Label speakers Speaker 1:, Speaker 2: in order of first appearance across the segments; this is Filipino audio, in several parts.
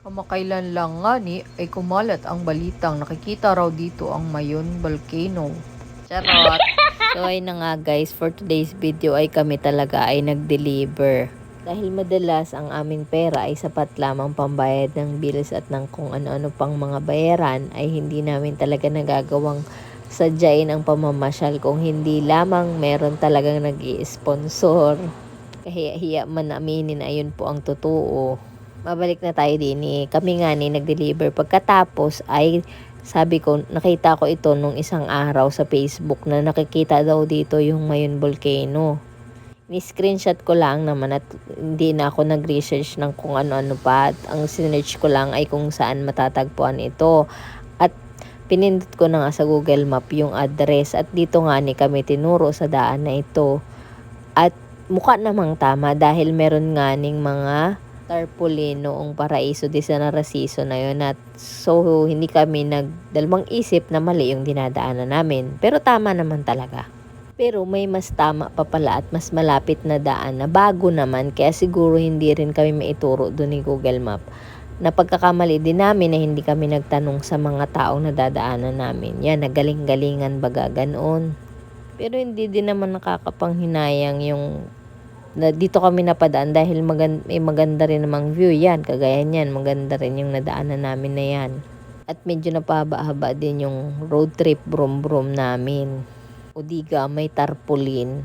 Speaker 1: Kamakailan lang nga ni ay kumalat ang balitang nakikita raw dito ang Mayon Volcano. Charot! So ayun na nga guys, for today's video ay kami talaga ay nag-deliver. Dahil madalas ang aming pera ay sapat lamang pambayad ng bills at ng kung ano-ano pang mga bayaran, ay hindi namin talaga nagagawang sadyain ang pamamasyal kung hindi lamang meron talagang nag-i-sponsor. Kahiya-hiya man aminin, ayun po ang totoo. Mabalik na tayo din kami nga ni nag-deliver. Pagkatapos ay sabi ko, nakita ko ito nung isang araw sa Facebook na nakikita daw dito yung Mayon Volcano. Ni-screenshot ko lang naman at hindi na ako nag-research ng kung ano-ano pa. At ang sinearch ko lang ay kung saan matatagpuan ito. At pinindot ko na nga sa Google Map yung address. At dito nga ni kami tinuro sa daan na ito. At mukha namang tama dahil meron nga ning mga tarpaulin noong Paraiso de San Narciso na yun. At so hindi kami nagdalawang isip na mali yung dinadaanan namin. Pero tama naman talaga. Pero may mas tama pa pala at mas malapit na daan na bago naman, kaya siguro hindi rin kami maituro doon ni Google Map. Na pagkakamali din namin na hindi kami nagtanong sa mga taong nadadaanan namin. Yan, nagaling-galingan baga ganoon. Pero hindi din naman nakakapanghinayang yung na dito kami napadaan dahil may maganda rin namang view yan. Kagaya niyan, maganda rin yung nadaanan namin na yan. At medyo napahaba-haba din yung road trip brom-brom namin. O diga, may tarpaulin.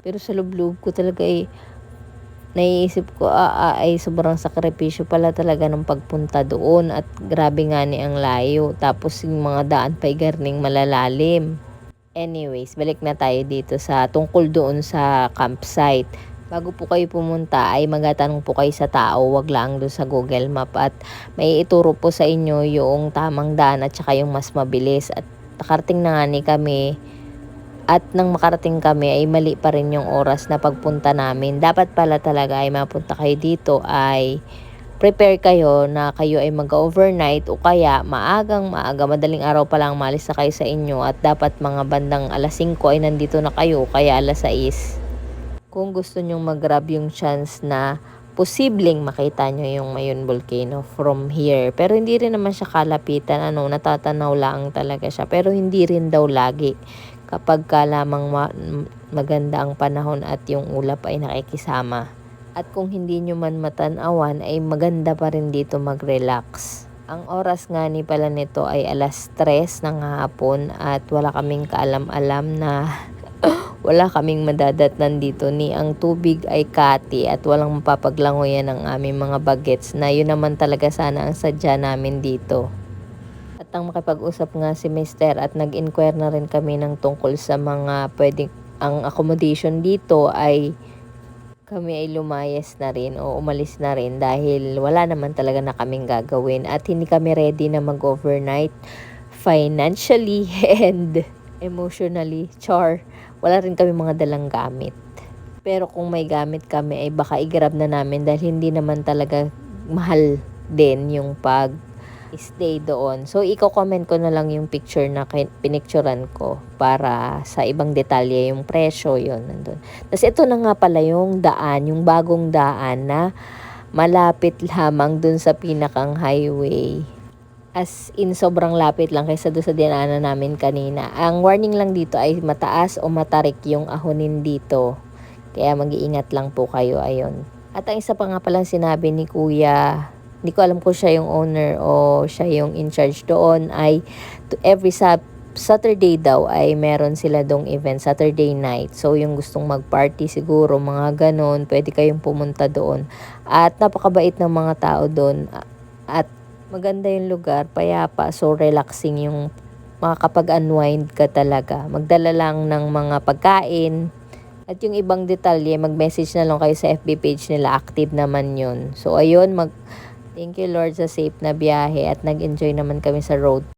Speaker 1: Pero sa loob-loob ko talaga naiisip ko ay sobrang sakripisyo pala talaga ng pagpunta doon. At grabe nga ni ang layo. Tapos yung mga daan pa garning malalalim. Anyways, balik na tayo dito sa tungkol doon sa campsite. Bago po kayo pumunta ay magtatanong po kayo sa tao, wag lang doon sa Google Map, at may ituro po sa inyo yung tamang daan at saka yung mas mabilis. At nakarating na nga ni kami, at nang makarating kami ay mali pa rin yung oras na pagpunta namin. Dapat pala talaga ay mapunta kayo dito ay prepare kayo na kayo ay mag-overnight o kaya maaga, madaling araw pa lang malis na kayo sa inyo, at dapat mga bandang alas 5 ay nandito na kayo, kaya alas 6. Kung gusto nyong mag-grab yung chance na posibleng makita nyo yung Mayon Volcano from here. Pero hindi rin naman siya kalapitan, natatanaw lang talaga siya. Pero hindi rin daw lagi. Kapag ka lamang maganda ang panahon at yung ulap ay nakikisama. At kung hindi nyo man matanawan ay maganda pa rin dito mag-relax. Ang oras nga ni pala nito ay alas 3 ng hapon at wala kaming kaalam-alam na wala kaming madadatnan dito ni ang tubig ay kati at walang mapapaglangoyan ng aming mga bagets, na yun naman talaga sana ang sadya namin dito. At ang makipag-usap nga si Mister at nag-inquire na rin kami ng tungkol sa mga pwedeng ang accommodation dito ay kami ay lumayas na rin o umalis na rin dahil wala naman talaga na kaming gagawin at hindi kami ready na mag-overnight financially and emotionally. Wala rin kami mga dalang gamit. Pero kung may gamit kami ay baka i-grab na namin dahil hindi naman talaga mahal din yung pag-stay doon. So, i-comment ko na lang yung picture na pinicturean ko para sa ibang detalye yung presyo, yun nandun. Tapos ito na nga pala yung daan, yung bagong daan na malapit lamang dun sa pinakang highway. As in, sobrang lapit lang kaysa doon sa dinaanan namin kanina. Ang warning lang dito ay mataas o matarik yung ahonin dito. Kaya mag-iingat lang po kayo, ayun. At ang isa pa nga palang sinabi ni Kuya, hindi ko alam kung siya yung owner o siya yung in charge doon, ay every Saturday daw ay meron sila dong event, Saturday night. So yung gustong mag-party siguro, mga ganon, pwede kayong pumunta doon. At napakabait ng mga tao doon. At maganda yung lugar, payapa, so relaxing yung makakapag-unwind ka talaga. Magdala lang ng mga pagkain. At yung ibang detalye, mag-message na lang kayo sa FB page nila, active naman yun. So ayun, thank you Lord sa safe na biyahe at nag-enjoy naman kami sa road.